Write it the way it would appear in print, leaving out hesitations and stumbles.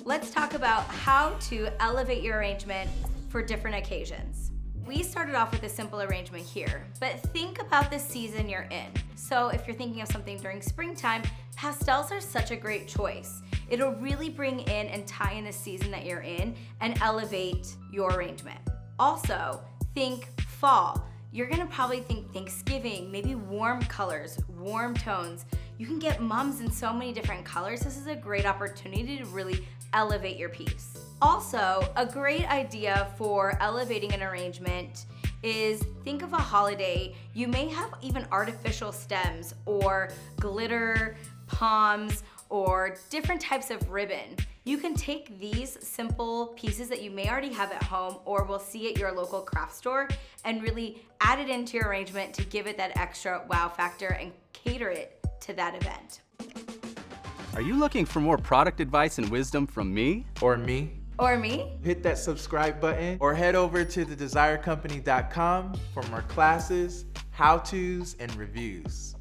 let's talk about how to elevate your arrangement for different occasions. We started off with a simple arrangement here, but think about the season you're in. So if you're thinking of something during springtime, pastels are such a great choice. It'll really bring in and tie in the season that you're in and elevate your arrangement. Also, think fall. You're gonna probably think Thanksgiving, maybe warm colors, warm tones. You can get mums in so many different colors. This is a great opportunity to really elevate your piece. Also, a great idea for elevating an arrangement is think of a holiday. You may have even artificial stems or glitter, palms, or different types of ribbon. You can take these simple pieces that you may already have at home or will see at your local craft store and really add it into your arrangement to give it that extra wow factor and cater it to that event. Are you looking for more product advice and wisdom from me? Or me? Or me? Hit that subscribe button or head over to thedesirecompany.com for more classes, how-tos, and reviews.